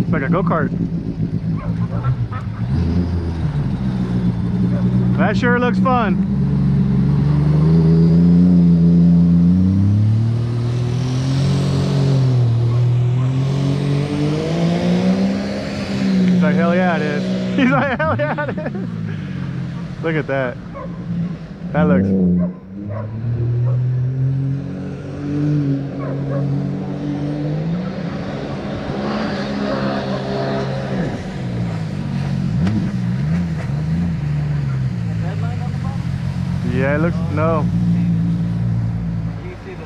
It's like a go-kart. That sure looks fun. He's like, hell yeah it is. He's like, hell yeah it is. Look at that. That looks... Yeah, it looks... No. You see the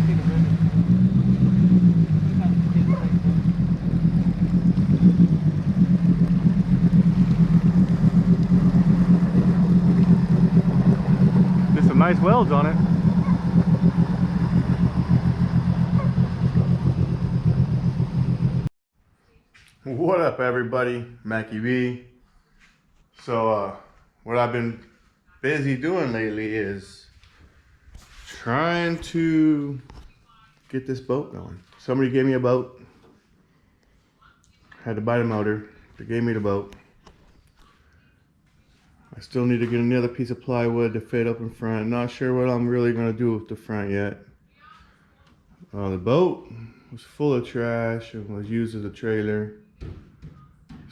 ribbon? There's some nice welds on it. What up, everybody? Mackie V. So what I've been busy doing lately is trying to get this boat going. Somebody gave me a boat. Had to buy the motor. They gave me the boat. I still need to get another piece of plywood to fit up in front. Not sure what I'm really going to do with the front yet. The boat was full of trash and was used as a trailer.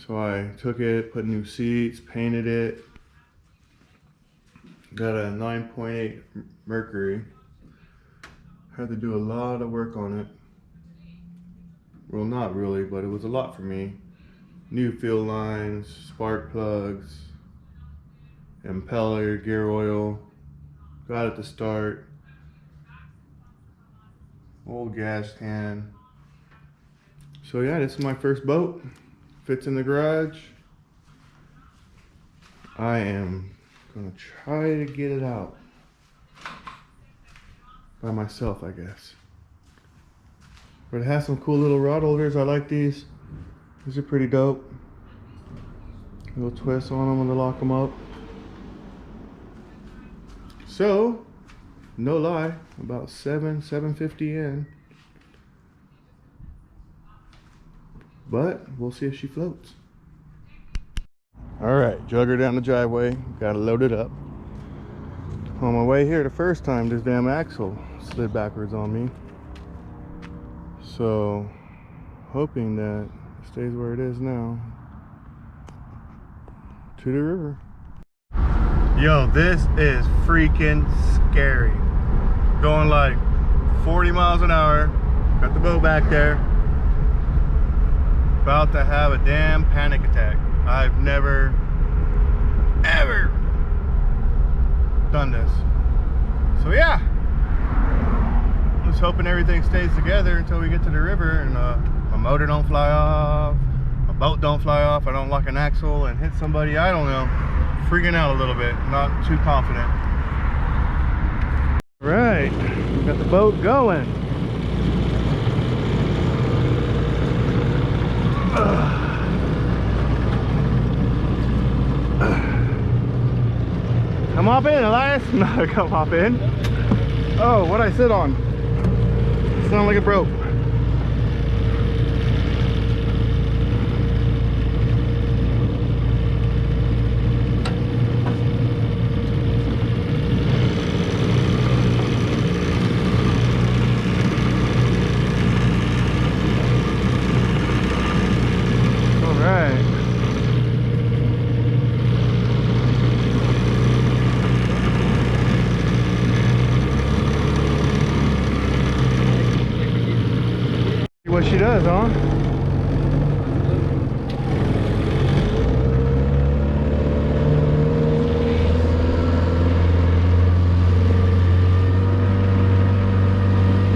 So I took it, put new seats, painted it. Got a 9.8 mercury. Had to do a lot of work on it. Well, not really, but it was a lot for me. New fuel lines, spark plugs, impeller, gear oil. Got it to start. Old gas can. So yeah, this is my first boat. Fits in the garage. I am gonna try to get it out by myself, I guess. But it has some cool little rod holders. I like these. These are pretty dope. Little twists on them when they lock them up. So, no lie, about 7:50 in. But we'll see if she floats. All right, jug her down the driveway. Got to load it up. On my way here the first time, this damn axle slid backwards on me. So, hoping that it stays where it is now. To the river. Yo, this is freaking scary. Going like 40 miles an hour. Got the boat back there. About to have a damn panic attack. I've never, ever done this. So yeah, just hoping everything stays together until we get to the river and my motor don't fly off, my boat don't fly off, I don't lock an axle and hit somebody, I don't know. Freaking out a little bit, not too confident. All right, got the boat going. Come hop in, Elias. No, come hop in. Oh, what'd I sit on? Sound like it broke. What she does, huh?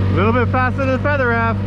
A little bit faster than Feather Half.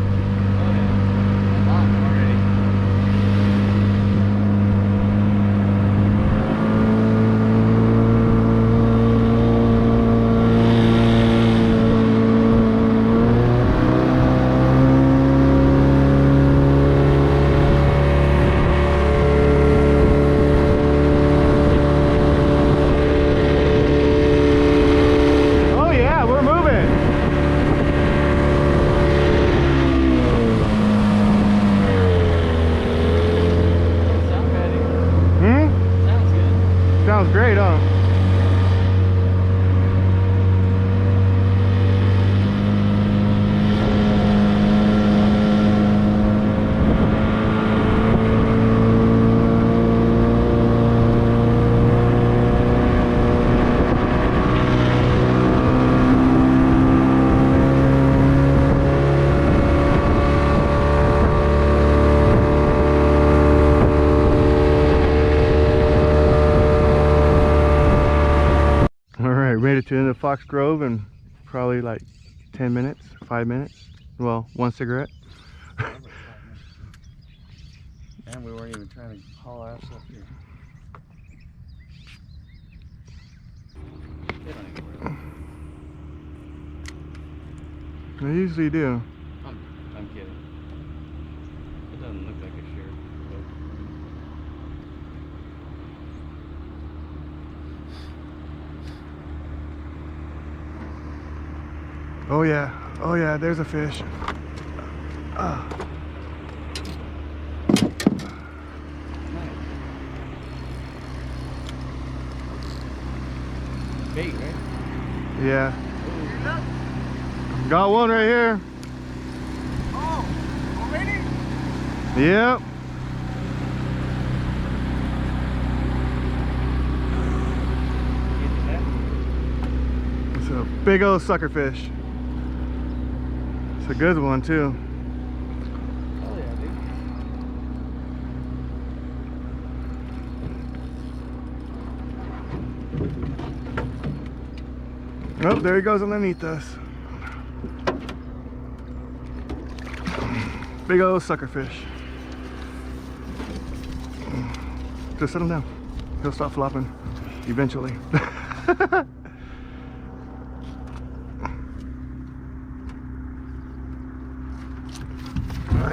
Fox Grove in probably like 10 minutes, 5 minutes. Well, one cigarette. And we weren't even trying to haul ass up here. They don't even worry. They usually do. I'm kidding. It doesn't look like a shear. Oh yeah, there's a fish. Bait, right? Yeah. Got one right here. Oh, already? Yep. It's a big old sucker fish. It's a good one too. Oh yeah, dude. Oh, there he goes underneath us. Big old sucker fish. Just set him down. He'll stop flopping eventually.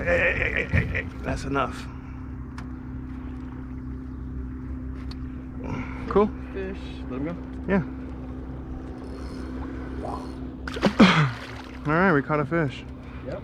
Hey, that's enough. Cool. Fish. Let him go. Yeah. All right, we caught a fish. Yep.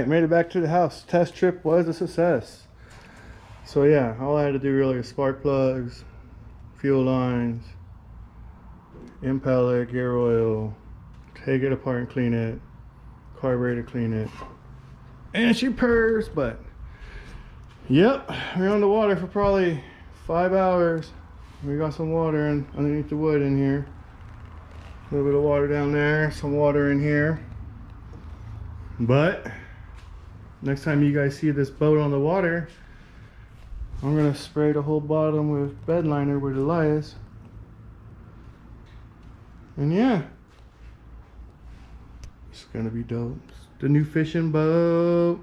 Made it back to the house. Test trip was a success. So yeah, all I had to do really is spark plugs, fuel lines, impeller, gear oil, take it apart and clean it, carburetor clean it, and she purrs. But yep, we're on the water for probably 5 hours. We got some water underneath the wood in here. A little bit of water down there, some water in here. But next time you guys see this boat on the water, I'm gonna spray the whole bottom with bed liner with Elias. And yeah, it's gonna be dope. It's the new fishing boat.